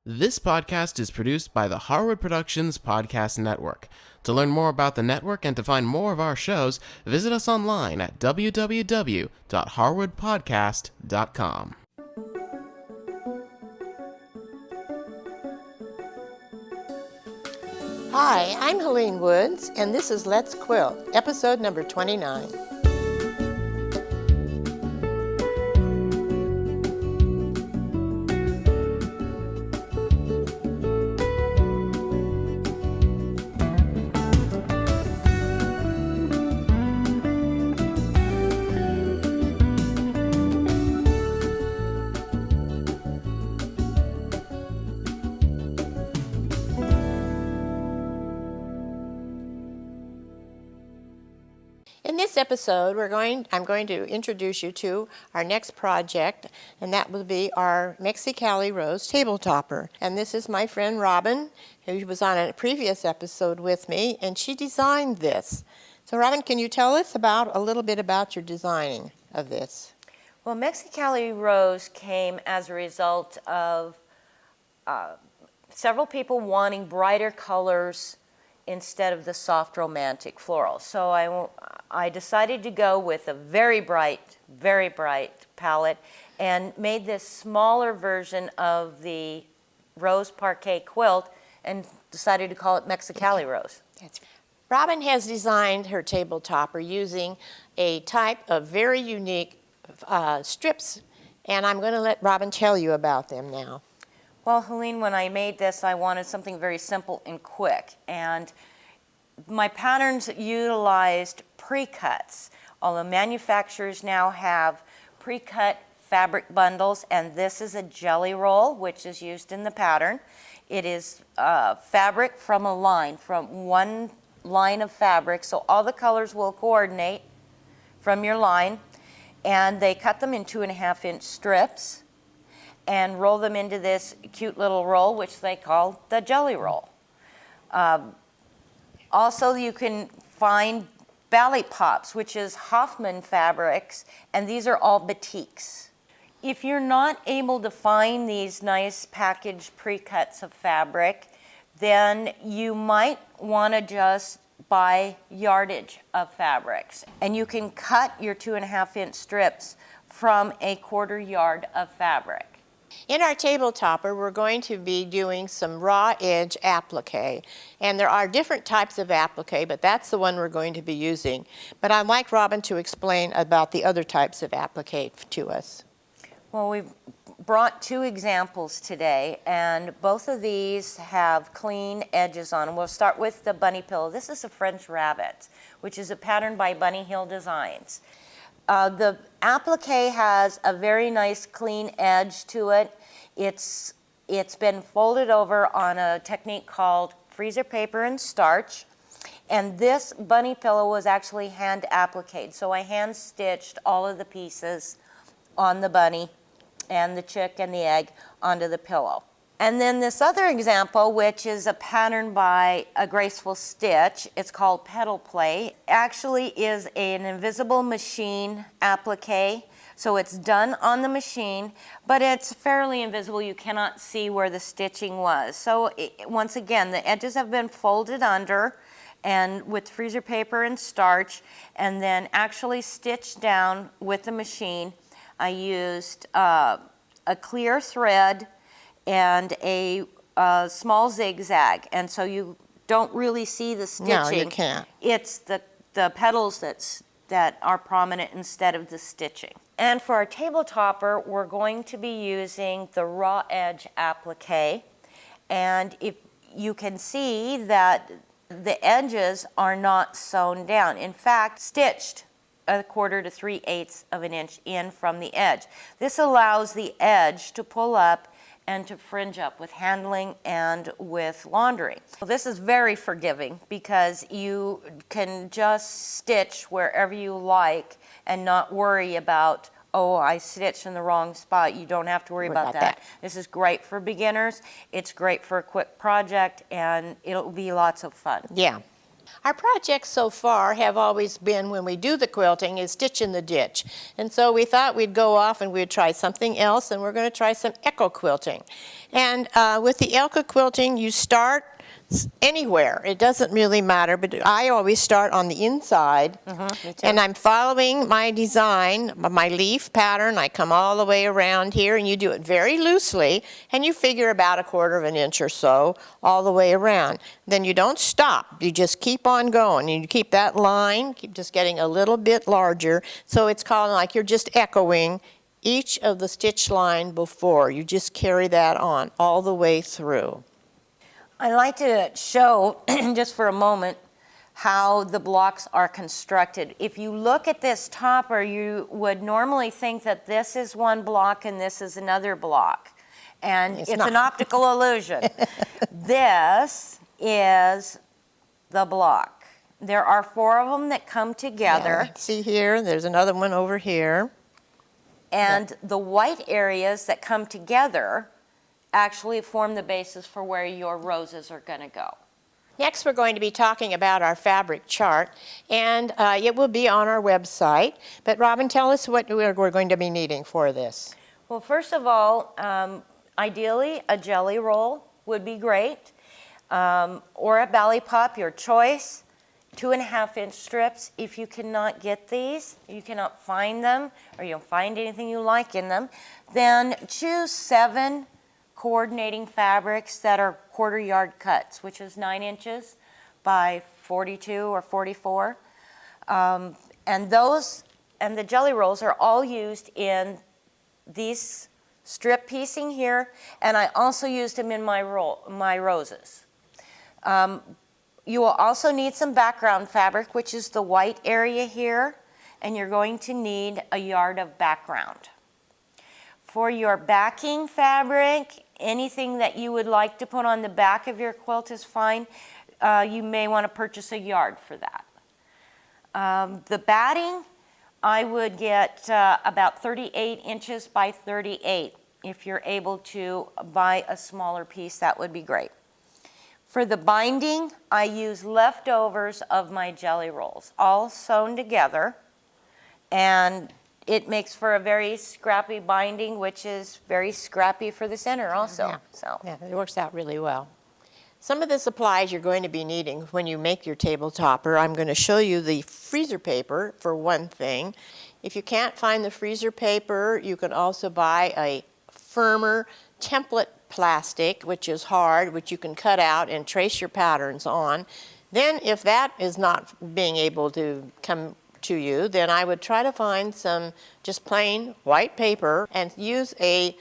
This podcast is produced by the Harwood Productions Podcast Network. To learn more about the network and to find more of our shows, visit us online at www.harwoodpodcast.com. Hi, I'm Helene Woods, and this is Let's Quilt, episode number 29. In this episode, I'm going to introduce you to our next project, and that will be our Mexicali rose table topper. And this is my friend Robin, who was on a previous episode with me, and she designed this. So Robin, can you tell us a little bit about your designing of this? Well, Mexicali rose came as a result of several people wanting brighter colors instead of the soft romantic floral. So I decided to go with a very bright palette and made this smaller version of the rose parquet quilt and decided to call it Mexicali rose. Robin has designed her table topper using a type of very unique strips, and I'm going to let Robin tell you about them now. Well, Helene, when I made this, I wanted something very simple and quick, and my patterns utilized pre-cuts. Although manufacturers now have pre-cut fabric bundles, and this is a jelly roll, which is used in the pattern. It is fabric from one line of fabric, so all the colors will coordinate from your line, and they cut them in 2.5-inch strips and roll them into this cute little roll, which they call the jelly roll. Also, you can find Ballet Pops, which is Hoffman fabrics, and these are all batiks. If you're not able to find these nice packaged pre-cuts of fabric, then you might want to just buy yardage of fabrics. And you can cut your 2.5-inch strips from a 1/4 yard of fabric. In our table topper, we're going to be doing some raw edge applique. And there are different types of applique, but that's the one we're going to be using. But I'd like Robin to explain about the other types of applique to us. Well, we've brought 2 examples today, and both of these have clean edges on them. We'll start with the bunny pillow. This is a French rabbit, which is a pattern by Bunny Hill Designs. The applique has a very nice clean edge to it. It's been folded over on a technique called freezer paper and starch. And this bunny pillow was actually hand appliqued. So I hand stitched all of the pieces on the bunny and the chick and the egg onto the pillow. And then this other example, which is a pattern by A Graceful Stitch, it's called Petal Play, actually is an invisible machine applique. So it's done on the machine, but it's fairly invisible. You cannot see where the stitching was. So once again, the edges have been folded under and with freezer paper and starch, and then actually stitched down with the machine. I used a clear thread and a small zigzag, and so you don't really see the stitching. No, you can't. It's the petals that are prominent instead of the stitching. And for our table topper, we're going to be using the raw edge applique, and if you can see that the edges are not sewn down. In fact, stitched 1/4 to 3/8 of an inch in from the edge. This allows the edge to pull up and to fringe up with handling and with laundering. Well, this is very forgiving because you can just stitch wherever you like and not worry about, oh, I stitched in the wrong spot. You don't have to worry about that. This is great for beginners. It's great for a quick project, and it'll be lots of fun. Yeah. Our projects so far have always been, when we do the quilting, is stitch in the ditch. And so we thought we'd go off and we'd try something else, and we're going to try some echo quilting. And with the echo quilting, you start anywhere. It doesn't really matter, but I always start on the inside. Me too. And I'm following my design, my leaf pattern. I come all the way around here, and you do it very loosely, and you figure about 1/4 of an inch or so all the way around. Then you don't stop. You just keep on going. You keep that line, keep just getting a little bit larger, so it's called like you're just echoing each of the stitch line before. You just carry that on all the way through. I'd like to show, just for a moment, how the blocks are constructed. If you look at this topper, you would normally think that this is one block and this is another block. And it's an optical illusion. This is the block. There are 4 of them that come together. Yeah, see here, there's another one over here. And the white areas that come together actually form the basis for where your roses are going to go. Next, we're going to be talking about our fabric chart, and it will be on our website. But Robin, tell us what we're going to be needing for this. Well, first of all, ideally a jelly roll would be great, or a belly pop, your choice. 2.5-inch strips. If you cannot get these, you cannot find them, or you don't find anything you like in them, then choose 7 coordinating fabrics that are 1/4 yard cuts, which is 9 inches by 42 or 44. And the jelly rolls are all used in these strip piecing here, and I also used them in my roses. You will also need some background fabric, which is the white area here, and you're going to need a yard of background. For your backing fabric, anything that you would like to put on the back of your quilt is fine. You may want to purchase a yard for that. The batting, I would get about 38 inches by 38. If you're able to buy a smaller piece, that would be great. For the binding, I use leftovers of my jelly rolls, all sewn together, and it makes for a very scrappy binding, which is very scrappy for the center also. Yeah, it works out really well. Some of the supplies you're going to be needing when you make your table topper, I'm going to show you the freezer paper for one thing. If you can't find the freezer paper, you can also buy a firmer template plastic, which is hard, which you can cut out and trace your patterns on. Then if that is not being able to come to you, then I would try to find some just plain white paper and use a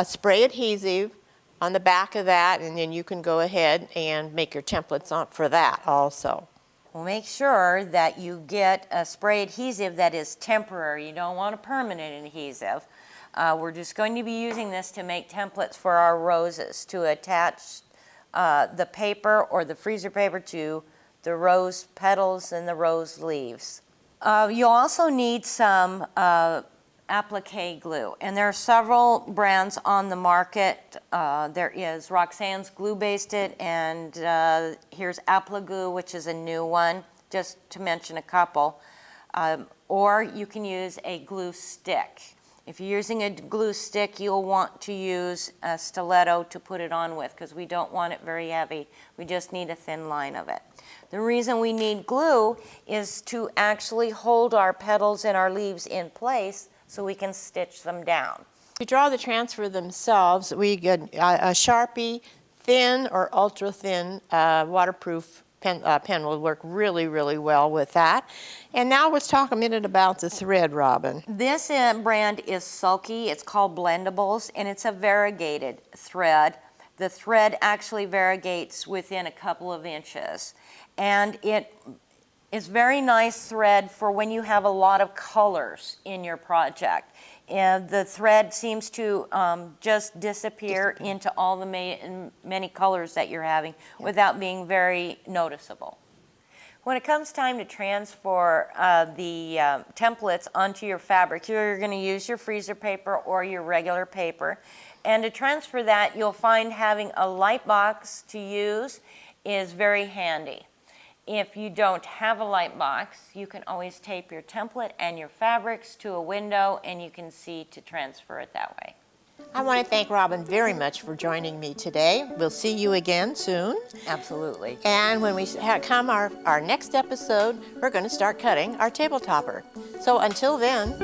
spray adhesive on the back of that, and then you can go ahead and make your templates on for that also. Well, make sure that you get a spray adhesive that is temporary. You don't want a permanent adhesive. We're just going to be using this to make templates for our roses, to attach the paper or the freezer paper to the rose petals and the rose leaves. You'll also need some applique glue, and there are several brands on the market. There is Roxanne's Glue Basted, and here's Applique, which is a new one, just to mention a couple. Or you can use a glue stick. If you're using a glue stick, you'll want to use a stiletto to put it on with, because we don't want it very heavy. We just need a thin line of it. The reason we need glue is to actually hold our petals and our leaves in place so we can stitch them down. To draw the transfer themselves, we get a Sharpie, thin or ultra thin waterproof pen will work really, really well with that. And now let's talk a minute about the thread, Robin. This brand is Sulky. It's called Blendables, and it's a variegated thread. The thread actually variegates within a couple of inches. And it is very nice thread for when you have a lot of colors in your project. And the thread seems to just disappear into all the many colors that you're having without being very noticeable. When it comes time to transfer the templates onto your fabric, you're going to use your freezer paper or your regular paper. And to transfer that, you'll find having a light box to use is very handy. If you don't have a light box, you can always tape your template and your fabrics to a window, and you can see to transfer it that way. I want to thank Robin very much for joining me today. We'll see you again soon. Absolutely. And when we come our next episode, we're going to start cutting our table topper. So until then,